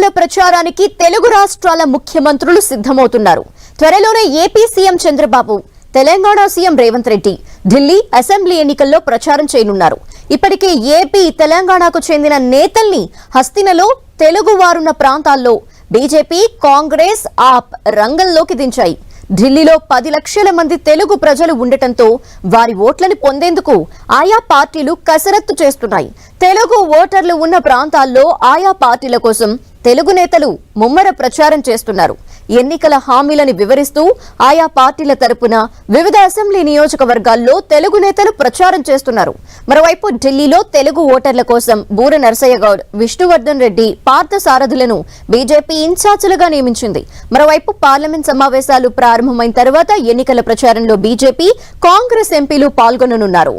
ఎన్నికల ప్రచారానికి తెలుగు రాష్ట్రాల ముఖ్యమంత్రులు సిద్ధమవుతున్నారు. త్వరలోనే AP CM Chandrababu, Telangana CM Revanth Reddy Delhi assembly ఎన్నికల్లో ప్రచారం చేయనున్నారు. ఇప్పటికే ఏపీ, తెలంగాణకు చెందిన నేతల్ని హస్తినలో, తెలుగు వారున్న ప్రాంతాల్లో బీజేపీ, కాంగ్రెస్, ఆప్ రంగంలోకి దించాయి. ఢిల్లీలో 10 లక్షల మంది తెలుగు ప్రజలు ఉండటంతో వారి ఓట్లను పొందేందుకు ఆయా పార్టీలు కసరత్తు చేస్తున్నాయి. తెలుగు ఓటర్లు ఉన్న ప్రాంతాల్లో ఆయా పార్టీల కోసం తెలుగు నేతలు ముమ్మర ప్రచారం చేస్తున్నారు. ఎన్నికల హామీలను వివరిస్తూ ఆయా పార్టీల తరపున వివిధ అసెంబ్లీ నియోజకవర్గాల్లో తెలుగు నేతలు ప్రచారం చేస్తున్నారు. మరోవైపు ఢిల్లీలో తెలుగు ఓటర్ల కోసం బూర నరసయ్య గౌడ్, విష్ణువర్ధన్ రెడ్డి, పార్థసారథులను బీజేపీ ఇన్ఛార్జీలుగా నియమించింది. మరోవైపు పార్లమెంట్ సమావేశాలు ప్రారంభమైన తర్వాత ఎన్నికల ప్రచారంలో బీజేపీ, కాంగ్రెస్ ఎంపీలు పాల్గొననున్నారు.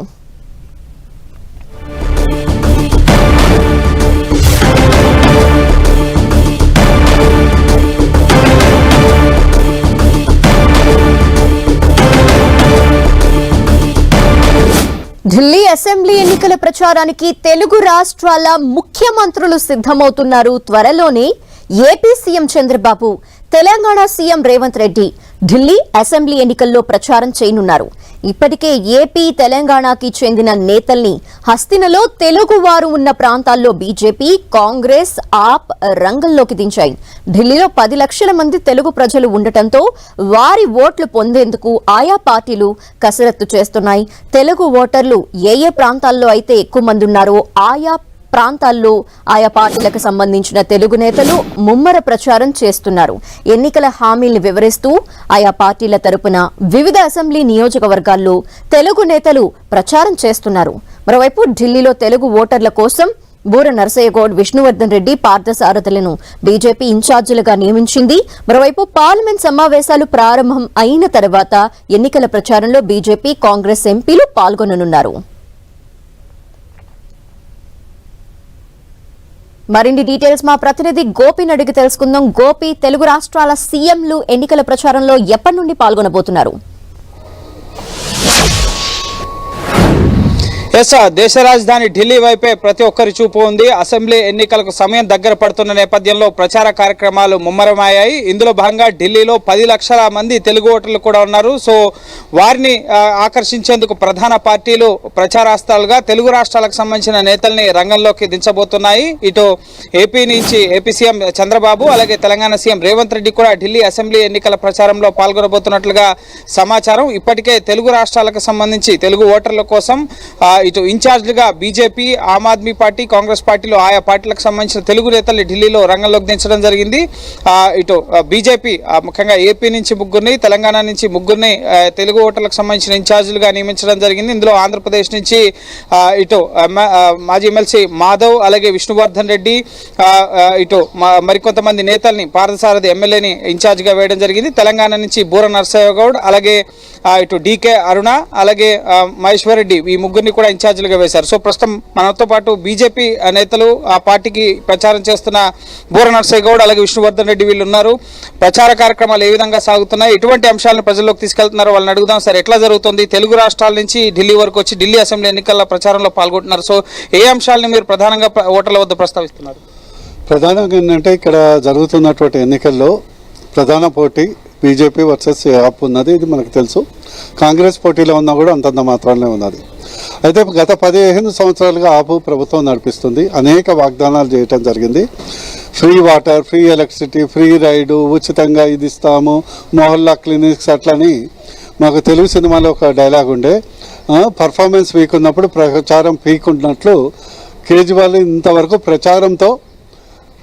ఢిల్లీ అసెంబ్లీ ఎన్నికల ప్రచారానికి తెలుగు రాష్ట్రాల ముఖ్యమంత్రులు సిద్ధమవుతున్నారు. త్వరలోనే AP CM Chandrababu, Telangana CM Revanth Reddy Delhi assembly ఎన్నికల్లో ప్రచారం చేయనున్నారు. ఇప్పటికే ఏపీ, తెలంగాణకి చెందిన నేతల్ని హస్తినలో, తెలుగు వారు ఉన్న ప్రాంతాల్లో బీజేపీ, కాంగ్రెస్, ఆప్ రంగంలోకి దించాయి. ఢిల్లీలో 10 లక్షల మంది తెలుగు ప్రజలు ఉండటంతో వారి ఓట్లు పొందేందుకు ఆయా పార్టీలు కసరత్తు చేస్తున్నాయి. తెలుగు ఓటర్లు ఏ ప్రాంతాల్లో అయితే ఎక్కువ మంది ఉన్నారో ఆయా ప్రాంతాల్లో ఆయా పార్టీలకు సంబంధించిన తెలుగు నేతలు ముమ్మర ప్రచారం చేస్తున్నారు. ఎన్నికల హామీల్ని వివరిస్తూ ఆయా పార్టీల తరపున వివిధ అసెంబ్లీ నియోజకవర్గాల్లో తెలుగు నేతలు ప్రచారం చేస్తున్నారు. మరోవైపు ఢిల్లీలో తెలుగు ఓటర్ల కోసం బూర నరసయ్య గౌడ్, విష్ణువర్ధన్ రెడ్డి, పార్థసారథులను బీజేపీ ఇన్ఛార్జీలుగా నియమించింది. మరోవైపు పార్లమెంట్ సమావేశాలు ప్రారంభం అయిన తర్వాత ఎన్నికల ప్రచారంలో బీజేపీ, కాంగ్రెస్ ఎంపీలు పాల్గొననున్నారు. మరిన్ని డీటెయిల్స్ మా ప్రతినిధి గోపిని అడిగి తెలుసుకుందాం. గోపి, తెలుగు రాష్ట్రాల సీఎంలు ఎన్నికల ప్రచారంలో ఎప్పటి నుండి పాల్గొనబోతున్నారు? దేశ రాజధాని ఢిల్లీ వైపే ప్రతి ఒక్కరి చూపు ఉంది. అసెంబ్లీ ఎన్నికలకు సమయం దగ్గర పడుతున్న నేపథ్యంలో ప్రచార కార్యక్రమాలు ముమ్మరమయ్యాయి. ఇందులో భాగంగా ఢిల్లీలో 10 లక్షల మంది తెలుగు ఓటర్లు కూడా ఉన్నారు. సో వారిని ఆకర్షించేందుకు ప్రధాన పార్టీలు ప్రచారాస్త్రాలుగా తెలుగు రాష్ట్రాలకు సంబంధించిన నేతల్ని రంగంలోకి దించబోతున్నాయి. ఇటు ఏపీ నుంచి ఏపీ సీఎం చంద్రబాబు, అలాగే తెలంగాణ సీఎం రేవంత్ రెడ్డి కూడా ఢిల్లీ అసెంబ్లీ ఎన్నికల ప్రచారంలో పాల్గొనబోతున్నట్లుగా సమాచారం. ఇప్పటికే తెలుగు రాష్ట్రాలకు సంబంధించి తెలుగు ఓటర్ల కోసం ఇటు ఇన్ఛార్జ్లుగా బీజేపీ, ఆమ్ ఆద్మీ పార్టీ, కాంగ్రెస్ పార్టీలు ఆయా పార్టీలకు సంబంధించిన తెలుగు నేతల్ని ఢిల్లీలో రంగంలోకి దించడం జరిగింది. ఇటు బీజేపీ ముఖ్యంగా ఏపీ నుంచి 3 తెలంగాణ నుంచి 3 తెలుగు ఓటర్లకు సంబంధించిన ఇన్ఛార్జీలుగా నియమించడం జరిగింది. ఇందులో ఆంధ్రప్రదేశ్ నుంచి ఇటు మాజీ ఎమ్మెల్సీ మాధవ్, అలాగే విష్ణువర్ధన్ రెడ్డి, ఇటు మరికొంతమంది నేతల్ని, పార్థసారథి ఎమ్మెల్యేని ఇన్ఛార్జిగా వేయడం జరిగింది. తెలంగాణ నుంచి బూర నరసయ్య గౌడ్, అలాగే ఇటు డీకే అరుణ, అలాగే మహేశ్వర్ రెడ్డి, ఈ 3 కూడా ఇన్ఛార్జీలుగా వేశారు. సో ప్రస్తుతం మనతో పాటు బీజేపీ నేతలు, ఆ పార్టీకి ప్రచారం చేస్తున్న బూర నరసయ్య గౌడ్, అలాగే విష్ణువర్ధన్ రెడ్డి వీళ్ళు ఉన్నారు. ప్రచార కార్యక్రమాలు ఏ విధంగా సాగుతున్నాయి, ఎటువంటి అంశాలను ప్రజల్లోకి తీసుకెళ్తున్నారో వాళ్ళని అడుగుదాం. సార్, ఎట్లా జరుగుతుంది? తెలుగు రాష్ట్రాల నుంచి ఢిల్లీ వరకు వచ్చి ఢిల్లీ అసెంబ్లీ ఎన్నికల ప్రచారంలో పాల్గొంటున్నారు. సో ఏ అంశాలను మీరు ప్రధానంగా ఓటర్ల వద్ద ప్రస్తావిస్తున్నారు? ప్రధానంగా ఏంటంటే ఇక్కడ జరుగుతున్నటువంటి ఎన్నికల్లో ప్రధాన పోటీ బీజేపీ వర్సెస్ ఆప్ ఉన్నది. ఇది మనకు తెలుసు. కాంగ్రెస్ పోటీలో ఉన్నా కూడా అంతంత మాత్రాలనే ఉన్నది. అయితే గత 15 సంవత్సరాలుగా ఆపు ప్రభుత్వం నడిపిస్తుంది. అనేక వాగ్దానాలు చేయటం జరిగింది. Free water, free electricity, free ride, ఉచితంగా ఇది ఇస్తాము, మొహల్లా క్లినిక్స్ అట్లని. మాకు తెలుగు సినిమాలో ఒక డైలాగ్ ఉండే, పర్ఫార్మెన్స్ వీక్ ఉన్నప్పుడు ప్రచారం పీక్ ఉన్నట్లు కేజ్రీవాల్ ఇంతవరకు ప్రచారంతో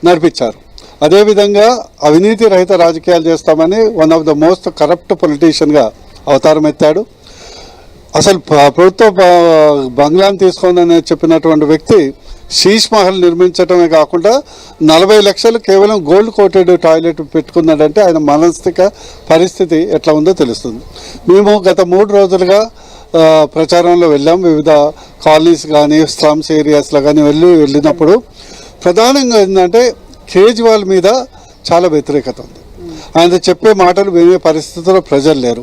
నడిపించారు. అదేవిధంగా అవినీతి రహిత రాజకీయాలు చేస్తామని one of the most corrupt పొలిటీషియన్గా అవతారం ఎత్తాడు. అసలు ప్రభుత్వ బంగ్లాను తీసుకోనని చెప్పినటువంటి వ్యక్తి శీష్ మహల్ నిర్మించడమే కాకుండా 40 లక్షలు కేవలం గోల్డ్ కోటెడ్ టాయిలెట్ పెట్టుకున్నాడంటే ఆయన మానసిక పరిస్థితి ఎట్లా ఉందో తెలుస్తుంది. మేము గత 3 రోజులుగా ప్రచారంలో వెళ్ళాం. వివిధ కాలనీస్ కానీ, స్లమ్స్ ఏరియాస్లో కానీ వెళ్ళినప్పుడు ప్రధానంగా ఏంటంటే కేజ్రీవాల్ మీద చాలా వ్యతిరేకత ఉంది. ఆయన చెప్పే మాటలు వినే పరిస్థితుల్లో ప్రజలు లేరు.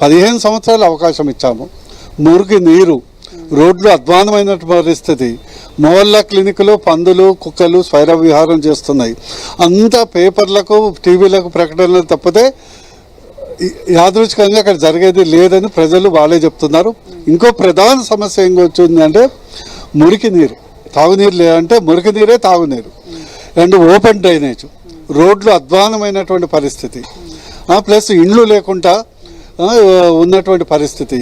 15 సంవత్సరాలు అవకాశం ఇచ్చాము. మురికి నీరు, రోడ్లు అధ్వానమైన పరిస్థితి, మొహల్లా క్లినిక్లో పందులు కుక్కలు స్వైర విహారం చేస్తున్నాయి. అంతా పేపర్లకు టీవీలకు ప్రకటనలు తప్పితే యాదృచ్ఛికంగా అక్కడ జరిగేది లేదని ప్రజలు వాళ్ళే చెప్తున్నారు. ఇంకో ప్రధాన సమస్య ఏం వచ్చిందంటే మురికి నీరు, తాగునీరు లేదంటే మురికి నీరే తాగునీరు. అండ్ ఓపెన్ డ్రైనేజ్, రోడ్లు అధ్వానమైనటువంటి పరిస్థితి, ప్లస్ ఇండ్లు లేకుండా ఉన్నటువంటి పరిస్థితి,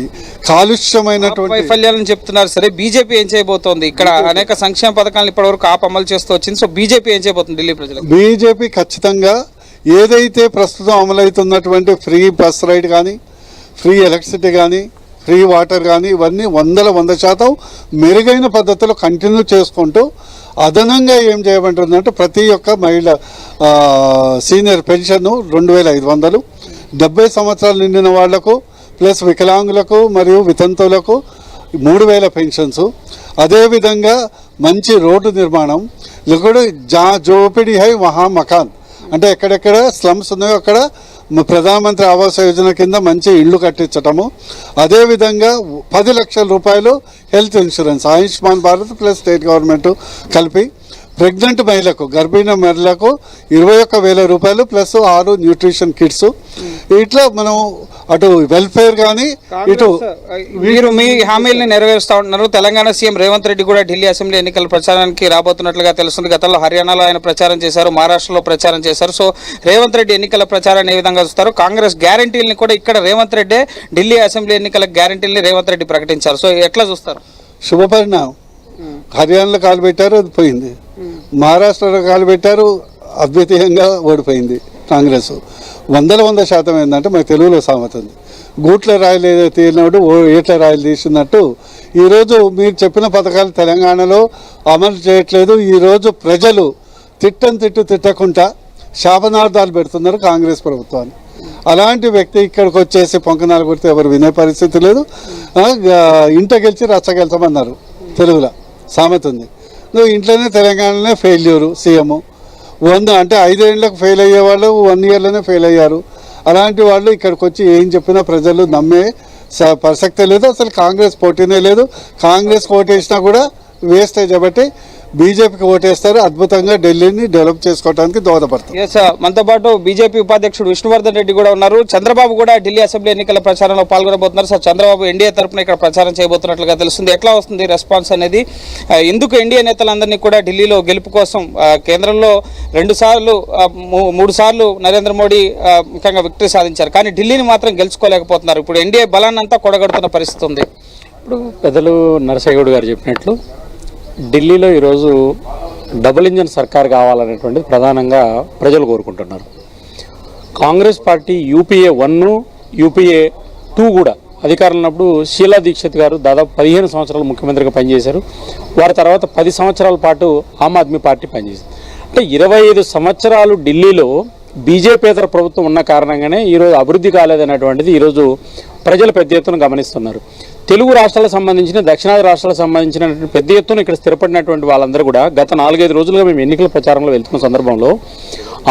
కాలుష్యమైనటువంటి వైఫల్యాలను చెప్తున్నారు. సరే, బీజేపీ ఏం చేయబోతోంది? ఇక్కడ అనేక సంక్షేమ పథకాలను ఇప్పటివరకు ఆప్ అమలు చేస్తూ వచ్చింది. సో బీజేపీ ఏం చేయబోతుంది ఢిల్లీ ప్రజలకు? బీజేపీ ఖచ్చితంగా ఏదైతే ప్రస్తుతం అమలవుతున్నటువంటి ఫ్రీ బస్ రైడ్ కానీ, ఫ్రీ ఎలక్ట్రిసిటీ కానీ, ఫ్రీ వాటర్ కానీ, ఇవన్నీ 100% మెరుగైన పద్ధతిలో కంటిన్యూ చేసుకుంటూ అదనంగా ఏం చేయమంటుందంటే ప్రతి ఒక్క మహిళ సీనియర్ పెన్షన్ 2500, 70 సంవత్సరాలు నిండిన వాళ్లకు ప్లస్ వికలాంగులకు మరియు వితంతువులకు 3000 పెన్షన్స్. అదేవిధంగా మంచి రోడ్డు నిర్మాణం, లేకపోతే జోపిడి హై వహా మకాన్, అంటే ఎక్కడెక్కడ స్లమ్స్ ఉన్నాయో అక్కడ ప్రధానమంత్రి ఆవాస్ యోజన కింద మంచి ఇళ్ళు కట్టించటము. అదేవిధంగా 10 లక్షల రూపాయలు health insurance, Ayushman Bharat plus state government కలిపి ప్రెగ్నెంట్ మహిళలకు, గర్భిణీ మహిళలకు 21,000 రూపాయలు ప్లస్ 6 న్యూట్రిషన్ కిట్స్. ఇట్లా మనం అటు వెల్ఫేర్ కానీ ఇటు మీరు మీ హామీలను నెరవేరుస్తూ ఉంటున్నారు. తెలంగాణ సీఎం రేవంత్ రెడ్డి కూడా ఢిల్లీ అసెంబ్లీ ఎన్నికల ప్రచారానికి రాబోతున్నట్లుగా తెలుస్తుంది. గతంలో హర్యానాలో ఆయన ప్రచారం చేశారు, మహారాష్ట్రలో ప్రచారం చేశారు. సో రేవంత్ రెడ్డి ఎన్నికల ప్రచారాన్ని ఏ విధంగా చూస్తారు? కాంగ్రెస్ గ్యారంటీలను కూడా ఇక్కడ రేవంత్ రెడ్డి ఢిల్లీ అసెంబ్లీ ఎన్నికల గ్యారంటీలని రేవంత్ రెడ్డి ప్రకటించారు. సో ఎట్లా చూస్తారు? శుభపరిణామం. హర్యానాలో కాలు పెట్టారు, అది పోయింది. మహారాష్ట్రలో కాలు పెట్టారు, అద్వితీయంగా ఓడిపోయింది కాంగ్రెస్. 100% ఏంటంటే మన తెలుగులో సామెత ఉంది, గూట్ల రాయలు ఏదో తీరినప్పుడు ఏట్ల రాయలు తీసినట్టు ఈరోజు మీరు చెప్పిన పథకాలు తెలంగాణలో అమలు చేయట్లేదు. ఈరోజు ప్రజలు తిట్టకుండా శాపనార్థాలు పెడుతున్నారు కాంగ్రెస్ ప్రభుత్వాన్ని. అలాంటి వ్యక్తి ఇక్కడికి వచ్చేసి పొంకనాలు కొడితే ఎవరు వినే పరిస్థితి లేదు. ఇంట గెలిచి రచ్చగెళ్తామన్నారు, తెలుగులో సామెత ఉంది. నువ్వు ఇంట్లోనే తెలంగాణలోనే ఫెయిల్యూరు సీఎం. 100 అంటే 5 ఏళ్ళకు ఫెయిల్ అయ్యేవాళ్ళు 1 ఇయర్లోనే ఫెయిల్ అయ్యారు. అలాంటి వాళ్ళు ఇక్కడికి వచ్చి ఏం చెప్పినా ప్రజలు నమ్మే ప్రసక్తే లేదు. అసలు కాంగ్రెస్ పోటీనే లేదు. కాంగ్రెస్ ఓటేసినా కూడా వేస్టేజ్ కాబట్టి బీజేపీకి ఓటేస్తారు. అద్భుతంగా ఢిల్లీని డెవలప్ చేసుకోవడానికి దోహదపడతారు. మనతో పాటు బీజేపీ ఉపాధ్యక్షుడు విష్ణువర్ధన్ రెడ్డి కూడా ఉన్నారు. చంద్రబాబు కూడా ఢిల్లీ అసెంబ్లీ ఎన్నికల ప్రచారంలో పాల్గొనబోతున్నారు. సార్, చంద్రబాబు ఎన్డీఏ తరఫున ఇక్కడ ప్రచారం చేయబోతున్నట్లుగా తెలుస్తుంది. ఎట్లా వస్తుంది రెస్పాన్స్ అనేది? ఎందుకు ఎన్డీఏ నేతలందరినీ కూడా ఢిల్లీలో గెలుపు కోసం కేంద్రంలో 3 సార్లు నరేంద్ర మోడీ ముఖ్యంగా విక్టరీ సాధించారు, కానీ ఢిల్లీని మాత్రం గెలుచుకోలేకపోతున్నారు. ఇప్పుడు ఎన్డీఏ బలాన్ని అంతా కొడగడుతున్న పరిస్థితి ఉంది. ఇప్పుడు పెద్దలు నరసయ్యగౌడ్ గారు చెప్పినట్లు ఢిల్లీలో ఈరోజు డబుల్ ఇంజన్ సర్కార్ కావాలనేటువంటిది ప్రధానంగా ప్రజలు కోరుకుంటున్నారు. కాంగ్రెస్ పార్టీ యూపీఏ 1, యూపీఏ 2 కూడా అధికారంలో ఉన్నప్పుడు షీలా దీక్షిత్ గారు దాదాపు 15 సంవత్సరాలు ముఖ్యమంత్రిగా పనిచేశారు. వారి తర్వాత 10 సంవత్సరాల పాటు ఆమ్ ఆద్మీ పార్టీ పనిచేసింది. అంటే 25 సంవత్సరాలు ఢిల్లీలో బీజేపీతర ప్రభుత్వం ఉన్న కారణంగానే ఈరోజు అభివృద్ధి కాలేదనేటువంటిది ఈరోజు ప్రజలు పెద్ద ఎత్తున గమనిస్తున్నారు. తెలుగు రాష్ట్రాలకు సంబంధించిన, దక్షిణాది రాష్ట్రాలకు సంబంధించిన పెద్ద ఎత్తున ఇక్కడ స్థిరపడినటువంటి వాళ్ళందరూ కూడా గత 4-5 రోజులుగా మేము ఎన్నికల ప్రచారంలో వెళ్తున్న సందర్భంలో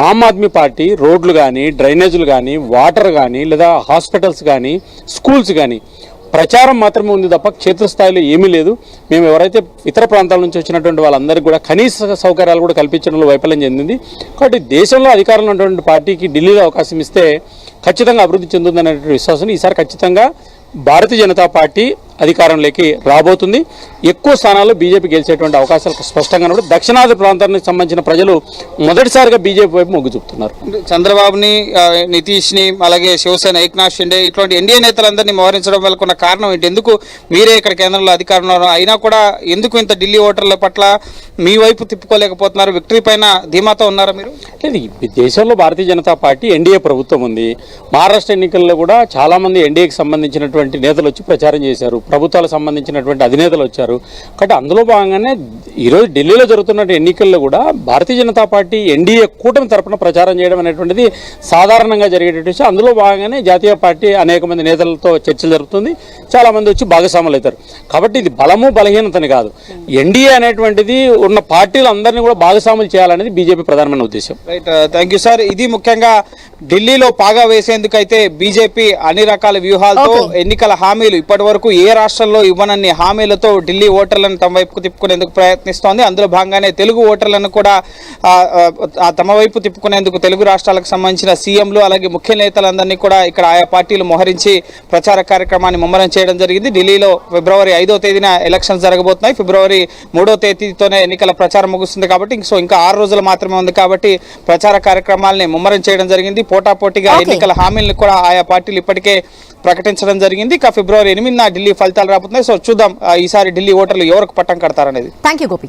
ఆమ్ ఆద్మీ పార్టీ రోడ్లు కానీ, డ్రైనేజీలు కానీ, వాటర్ కానీ, లేదా హాస్పిటల్స్ కానీ, స్కూల్స్ కానీ ప్రచారం మాత్రమే ఉంది తప్ప క్షేత్రస్థాయిలో ఏమీ లేదు. మేము ఎవరైతే ఇతర ప్రాంతాల నుంచి వచ్చినటువంటి వాళ్ళందరికీ కూడా కనీస సౌకర్యాలు కూడా కల్పించడంలో వైఫల్యం చెందింది. కాబట్టి దేశంలో అధికారంలో ఉన్నటువంటి పార్టీకి ఢిల్లీలో అవకాశం ఇస్తే ఖచ్చితంగా అభివృద్ధి చెందుతుందనేటువంటి విశ్వాసం ఈసారి ఖచ్చితంగా భారతీయ జనతా పార్టీ అధికారంలోకి రాబోతుంది. ఎక్కువ స్థానాల్లో బీజేపీ గెలిచేటువంటి అవకాశాలు స్పష్టంగా ఉన్నప్పుడు దక్షిణాది ప్రాంతానికి సంబంధించిన ప్రజలు మొదటిసారిగా బీజేపీ వైపు మొగ్గు చూపుతున్నారు. చంద్రబాబుని, నితీష్ని, అలాగే శివసేన ఏక్నాథ్ షిండే ఇటువంటి ఎన్డీఏ నేతలందరినీ మోహరించడం వల్ల ఉన్న కారణం ఏంటి? ఎందుకు మీరే ఇక్కడ కేంద్రంలో అధికారంలో అయినా కూడా ఎందుకు ఇంత ఢిల్లీ ఓటర్ల పట్ల మీ వైపు తిప్పుకోలేకపోతున్నారు? విక్టరీ పైన ధీమాతో ఉన్నారా మీరు? లేదు, దేశంలో భారతీయ జనతా పార్టీ ఎన్డీఏ ప్రభుత్వం ఉంది. మహారాష్ట్ర ఎన్నికల్లో కూడా చాలామంది ఎన్డీఏకి సంబంధించినటువంటి నేతలు వచ్చి ప్రచారం చేశారు. ప్రభుత్వాలకు సంబంధించినటువంటి అధినేతలు వచ్చారు. కాబట్టి అందులో భాగంగానే ఈరోజు ఢిల్లీలో జరుగుతున్న ఎన్నికల్లో కూడా భారతీయ జనతా పార్టీ ఎన్డీఏ కూటమి తరఫున ప్రచారం చేయడం అనేటువంటిది సాధారణంగా జరిగేటువంటి విషయం. అందులో భాగంగానే జాతీయ పార్టీ అనేక మంది నేతలతో చర్చలు జరుగుతుంది. చాలామంది వచ్చి భాగస్వాములు అవుతారు. కాబట్టి ఇది బలము బలహీనతని కాదు, ఎన్డీఏ అనేటువంటిది ఉన్న పార్టీలందరినీ కూడా భాగస్వాములు చేయాలనేది బీజేపీ ప్రధానమైన ఉద్దేశం. Right, thank you sir. ఇది ముఖ్యంగా ఢిల్లీలో పాగా వేసేందుకైతే బీజేపీ అన్ని రకాల వ్యూహాలతో ఎన్నికల హామీలు ఇప్పటి వరకు ఏ రాష్ట్రాల్లో ఇవ్వనన్ని హామీలతో ఢిల్లీ ఓటర్లను తమ వైపుకు తిప్పుకునేందుకు ప్రయత్నిస్తోంది. అందులో భాగంగానే తెలుగు ఓటర్లను కూడా తమ వైపు తిప్పుకునేందుకు తెలుగు రాష్ట్రాలకు సంబంధించిన సీఎంలు అలాగే ముఖ్య నేతలందరినీ కూడా ఇక్కడ ఆయా పార్టీలు మోహరించి ప్రచార కార్యక్రమాన్ని ముమ్మరం చేయడం జరిగింది. ఢిల్లీలో ఫిబ్రవరి 5వ తేదీన ఎలక్షన్స్ జరగబోతున్నాయి. ఫిబ్రవరి 3వ తేదీతోనే ఎన్నికల ప్రచారం ముగుస్తుంది కాబట్టి ఇంకా 6 రోజులు మాత్రమే ఉంది కాబట్టి ప్రచార కార్యక్రమాలని ముమ్మరం చేయడం జరిగింది. పోటాపోటీగా ఎన్నికల హామీలను కూడా ఆయా పార్టీలు ఇప్పటికే ప్రకటించడం జరిగింది. ఇక ఫిబ్రవరి 8న ఢిల్లీ ఫలితాలు రాబోతున్నాయి. సో చూద్దాం ఈసారి ఢిల్లీ ఓటర్లు ఎవరికి పట్టం కడతారనేది. Thank you Gopi.